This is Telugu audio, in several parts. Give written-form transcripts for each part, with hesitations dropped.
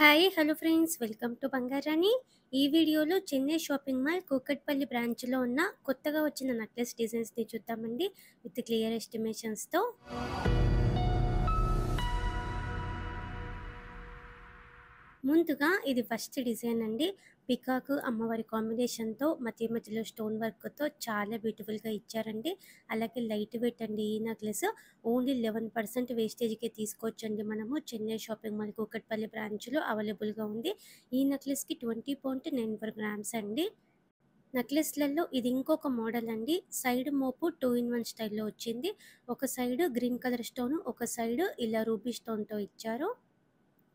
Hi hello friends, welcome to Bangarani. ఈ వీడియోలో చెన్నై షాపింగ్ మాల్ కూకట్పల్లి బ్రాంచ్లో ఉన్న కొత్తగా వచ్చిన నెక్లెస్ డిజైన్స్ని చూద్దామండి విత్ క్లియర్ ఎస్టిమేషన్స్తో. ముందుగా ఇది ఫస్ట్ డిజైన్ అండి. పికాక్ అమ్మవారి కాంబినేషన్తో మధ్య మధ్యలో స్టోన్ వర్క్తో చాలా బ్యూటిఫుల్గా ఇచ్చారండి. అలాగే లైట్ వెయిట్ అండి. ఈ నెక్లెస్ ఓన్లీ 11% వేస్టేజ్కే తీసుకోవచ్చండి. మనము చెన్నై షాపింగ్ మాల్ కూకట్పల్లి బ్రాంచ్లో అవైలబుల్గా ఉంది. ఈ నెక్లెస్కి 20.94 గ్రామ్స్ అండి. నెక్లెస్లలో ఇది ఇంకొక మోడల్ అండి. సైడ్ మోపు 2-in-1 స్టైల్లో వచ్చింది. ఒక సైడ్ గ్రీన్ కలర్ స్టోన్, ఒక సైడ్ ఇలా రూబీ స్టోన్తో ఇచ్చారు.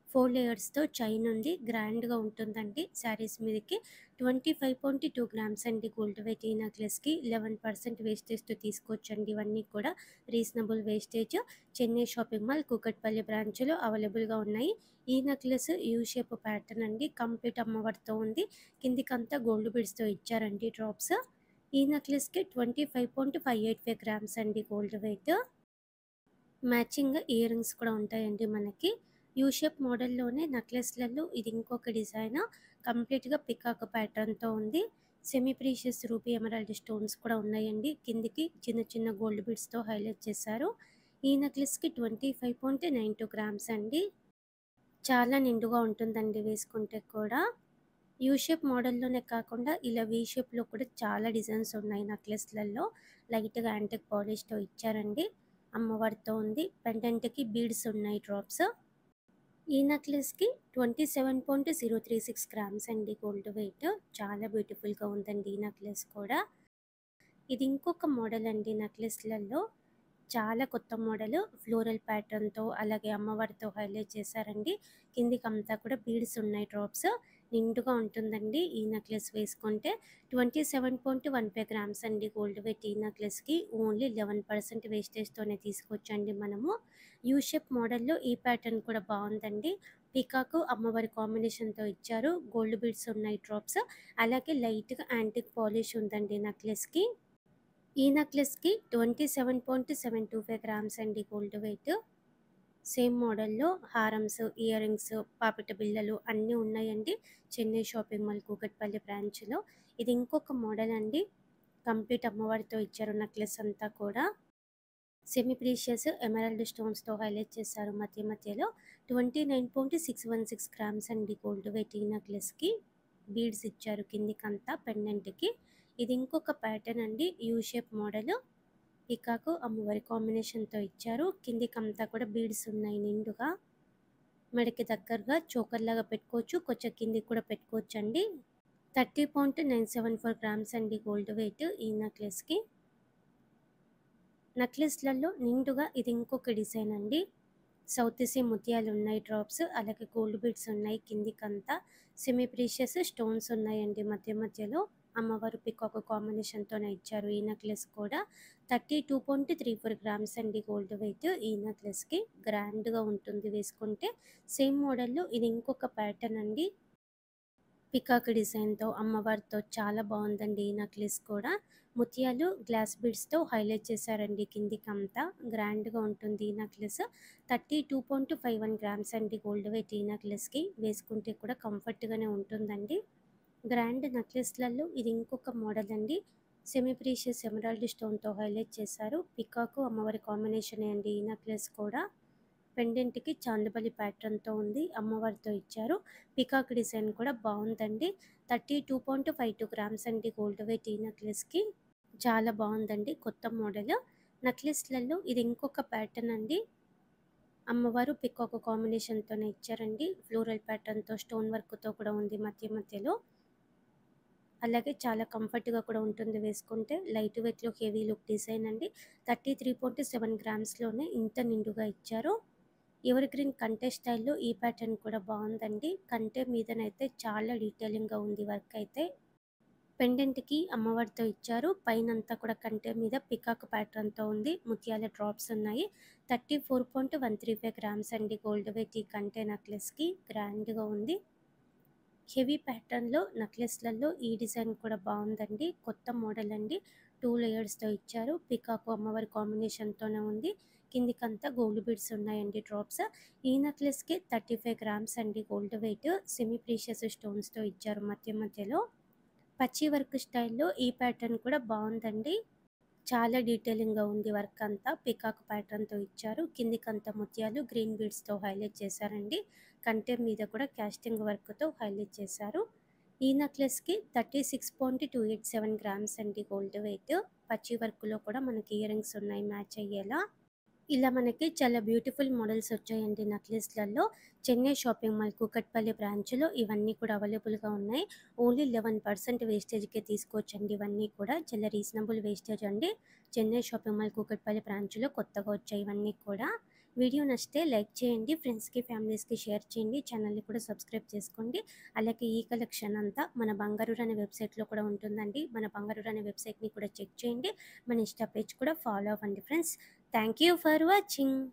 4 లేయర్స్తో చైన్ ఉంది. గ్రాండ్గా ఉంటుందండి. శారీస్ మీదకి 25.2 గ్రామ్స్ అండి గోల్డ్ వెయిట్. ఈ నెక్లెస్కి 11% వేస్టేజ్తో తీసుకోవచ్చండి. ఇవన్నీ కూడా reasonable wastage. Chennai shopping mall Kukatpally బ్రాంచ్లో అవైలబుల్గా ఉన్నాయి. ఈ నెక్లెస్ యూ షేప్ ప్యాటర్న్ అండి. కంప్లీట్ అమ్మవారితో ఉంది. కిందికంతా గోల్డ్ బీడ్స్తో ఇచ్చారండి డ్రాప్స్. ఈ నెక్లెస్కి 25.585 గ్రామ్స్ అండి gold weight. Matching ear rings కూడా ఉంటాయండి మనకి. యూ షేప్ మోడల్లోనే నెక్లెస్లలో ఇది ఇంకొక డిజైన్. కంప్లీట్గా పికాక్ ప్యాటర్న్తో ఉంది. Semi precious ruby emerald stones కూడా ఉన్నాయండి. కిందికి చిన్న చిన్న గోల్డ్ బీడ్స్తో హైలైట్ చేశారు. ఈ నెక్లెస్కి 25.92 గ్రామ్స్ అండి. చాలా నిండుగా ఉంటుందండి వేసుకుంటే కూడా. యూ షేప్ మోడల్లోనే కాకుండా ఇలా వీ షేప్లో కూడా చాలా డిజైన్స్ ఉన్నాయి నెక్లెస్లలో. లైట్గా యాంటిక్ పాలిష్తో ఇచ్చారండి. అమ్మవారితో ఉంది. పెండెంట్కి బీడ్స్ ఉన్నాయి డ్రాప్స్. ఈ నెక్లెస్కి 27.036 గ్రామ్స్ అండి గోల్డ్ వెయిట్. చాలా బ్యూటిఫుల్గా ఉందండి ఈ నెక్లెస్ కూడా. ఇది ఇంకొక మోడల్ అండి నెక్లెస్లలో. చాలా కొత్త మోడల్. ఫ్లోరల్ ప్యాటర్న్తో అలాగే అమ్మవారితో హైలైట్ చేశారండి. కిందికి అంతా కూడా బీడ్స్ ఉన్నాయి డ్రాప్స్. నిండుగా ఉంటుందండి ఈ నెక్లెస్ వేసుకుంటే. 27.15 గ్రామ్స్ అండి గోల్డ్ వెయిట్. ఈ నెక్లెస్కి ఓన్లీ 11% వేస్టేజ్తోనే తీసుకోవచ్చండి మనము. యూ షేప్ మోడల్లో ఈ ప్యాటర్న్ కూడా బాగుందండి. పీకాకు అమ్మవారి కాంబినేషన్తో ఇచ్చారు. గోల్డ్ బీడ్స్ ఉన్నాయి డ్రాప్స్. అలాగే లైట్గా యాంటిక్ పాలిష్ ఉందండి నెక్లెస్కి. ఈ నెక్లెస్కి 27.725 గ్రామ్స్ అండి గోల్డ్ వెయిట్. సేమ్ మోడల్లో హారమ్స్, ఇయర్ రింగ్స్, పాపిట బిళ్ళలు అన్నీ ఉన్నాయండి చెన్నై షాపింగ్ మాల్ కూకట్పల్లి బ్రాంచ్లో. ఇది ఇంకొక మోడల్ అండి. కంప్లీట్ అమ్మవారితో ఇచ్చారు నెక్లెస్ అంతా కూడా. సెమీ ప్రీషియస్ ఎమరాల్డ్ స్టోన్స్తో హైలైట్ చేశారు మధ్య మధ్యలో. 29.616 గ్రామ్స్ అండి గోల్డ్ వెయిట్. ఈ నెక్లెస్కి బీడ్స్ ఇచ్చారు కిందికంతా పెండెంట్కి. ఇది ఇంకొక ప్యాటర్న్ అండి. U shape model. పికాకు అమ్మవారి కాంబినేషన్తో ఇచ్చారు. కిందికంతా కూడా బీడ్స్ ఉన్నాయి నిండుగా. మెడకి దగ్గరగా చోకర్ లాగా పెట్టుకోవచ్చు. కొంచెం కిందికి కూడా పెట్టుకోవచ్చు అండి. 30.974 గ్రామ్స్ అండి గోల్డ్ వెయిట్ ఈ నెక్లెస్కి. నెక్లెస్లలో నిండుగా ఇది ఇంకొక డిజైన్ అండి. సౌత్ సీ ముత్యాలు ఉన్నాయి డ్రాప్స్. అలాగే గోల్డ్ బీడ్స్ ఉన్నాయి కిందికంతా. సెమీ ప్రీషియస్ స్టోన్స్ ఉన్నాయండి మధ్య మధ్యలో. అమ్మవారు పికాక్ కాంబినేషన్తోనే ఇచ్చారు ఈ నెక్లెస్ కూడా. 32.34 గ్రామ్స్ అండి గోల్డ్ వెయిట్. ఈ నెక్లెస్కి గ్రాండ్గా ఉంటుంది వేసుకుంటే. సేమ్ మోడల్లో ఇది ఇంకొక ప్యాటర్న్ అండి. పికాక్ డిజైన్తో అమ్మవారితో చాలా బాగుందండి ఈ నెక్లెస్ కూడా. ముత్యాలు గ్లాస్ బీడ్స్తో హైలైట్ చేశారండి కిందికంతా. గ్రాండ్గా ఉంటుంది ఈ నెక్లెస్. 32.51 గ్రామ్స్ అండి గోల్డ్ వెయిట్. ఈ నెక్లెస్కి వేసుకుంటే కూడా కంఫర్ట్గానే ఉంటుందండి. గ్రాండ్ నెక్లెస్లలో ఇది ఇంకొక మోడల్ అండి. సెమీ ప్రీషియస్ ఎమరాల్డ్ స్టోన్తో హైలైట్ చేశారు. పికాకు అమ్మవారి కాంబినేషన్ అండి ఈ నెక్లెస్ కూడా. పెండెంట్కి చాందబలి ప్యాటర్న్తో ఉంది. అమ్మవారితో ఇచ్చారు. పికాక్ డిజైన్ కూడా బాగుందండి. 32.52 గ్రామ్స్ అండి గోల్డ్ వెయిట్. ఈ నెక్లెస్కి చాలా బాగుందండి. కొత్త మోడల్. నెక్లెస్లలో ఇది ఇంకొక ప్యాటర్న్ అండి. అమ్మవారు పికాక్ కాంబినేషన్తోనే ఇచ్చారండి. ఫ్లోరల్ ప్యాటర్న్తో స్టోన్ వర్క్తో కూడా ఉంది మధ్య మధ్యలో. అలాగే చాలా కంఫర్ట్గా కూడా ఉంటుంది వేసుకుంటే. లైట్ వెయిట్లో హెవీ లుక్ డిజైన్ అండి. 33.7 గ్రామ్స్లోనే ఇంత నిండుగా ఇచ్చారు. ఎవర్ గ్రీన్ కంటే స్టైల్లో ఈ ప్యాటర్న్ కూడా బాగుందండి. కంటే మీదనైతే చాలా డీటెయిలింగ్గా ఉంది వర్క్ అయితే. పెండెంట్కి అమ్మవారితో ఇచ్చారు. పైనంతా కూడా కంటే మీద పికాక్ ప్యాటర్న్తో ఉంది. ముత్యాల డ్రాప్స్ ఉన్నాయి. 34.135 గ్రామ్స్ అండి గోల్డ్ వెయిట్. ఈ కంటే నెక్లెస్కి గ్రాండ్గా ఉంది. హెవీ ప్యాటర్న్లో నెక్లెస్లలో ఈ డిజైన్ కూడా బాగుందండి. కొత్త మోడల్ అండి. 2 లేయర్స్తో ఇచ్చారు. పికాకు అమ్మవారి కాంబినేషన్తోనే ఉంది. కిందికంతా గోల్డ్ బీడ్స్ ఉన్నాయండి డ్రాప్స్. ఈ నెక్లెస్‌కి 35 గ్రామ్స్ అండి గోల్డ్ వెయిట్. సెమీ ప్రీషియస్ స్టోన్స్‌తో ఇచ్చారు మధ్య మధ్యలో. పచ్చి వర్క్ స్టైల్‌లో ఈ ప్యాటర్న్ కూడా బావుందండి. చాలా డీటెయిలింగ్‌గా ఉంది వర్క్ అంతా. పికాక్ ప్యాటర్న్‌తో ఇచ్చారు. కిందికంతా ముత్యాలు గ్రీన్ బీడ్స్‌తో హైలైట్ చేశారండి. కంటె మీద కూడా కాస్టింగ్ వర్క్‌తో హైలైట్ చేశారు. ఈ నెక్లెస్‌కి 36.287 గ్రామ్స్ అండి గోల్డ్ వెయిట్. పచ్చి వర్క్‌లో కూడా మనకి ఇయర్ రింగ్స్ ఉన్నాయి మ్యాచ్ అయ్యేలా. ఇలా మనకి చాలా బ్యూటిఫుల్ మోడల్స్ వచ్చాయండి నెక్లెస్‌లలో. చెన్నై షాపింగ్ మాల్ కూకట్పల్లి బ్రాంచ్‌లో ఇవన్నీ కూడా అవైలబుల్‌గా ఉన్నాయి. ఓన్లీ 11% వేస్టేజ్‌కే తీసుకోవచ్చండి ఇవన్నీ కూడా. చాలా రీజనబుల్ వేస్టేజ్ అండి. చెన్నై షాపింగ్ మాల్ కూకట్పల్లి బ్రాంచ్‌లో కొత్తగా వచ్చాయి ఇవన్నీ కూడా. వీడియో నచ్చితే లైక్ చేయండి. ఫ్రెండ్స్‌కి, ఫ్యామిలీస్‌కి షేర్ చేయండి. ఛానల్‌ని కూడా సబ్స్క్రైబ్ చేసుకోండి. అలాగే ఈ కలెక్షన్ అంతా మన బంగారు అనే వెబ్‌సైట్‌లో కూడా ఉంటుందండి. మన బంగారు అనే వెబ్‌సైట్‌ని కూడా చెక్ చేయండి. మన ఇన్‌స్టా పేజ్ కూడా ఫాలో అవ్వండి friends. Thank you for watching.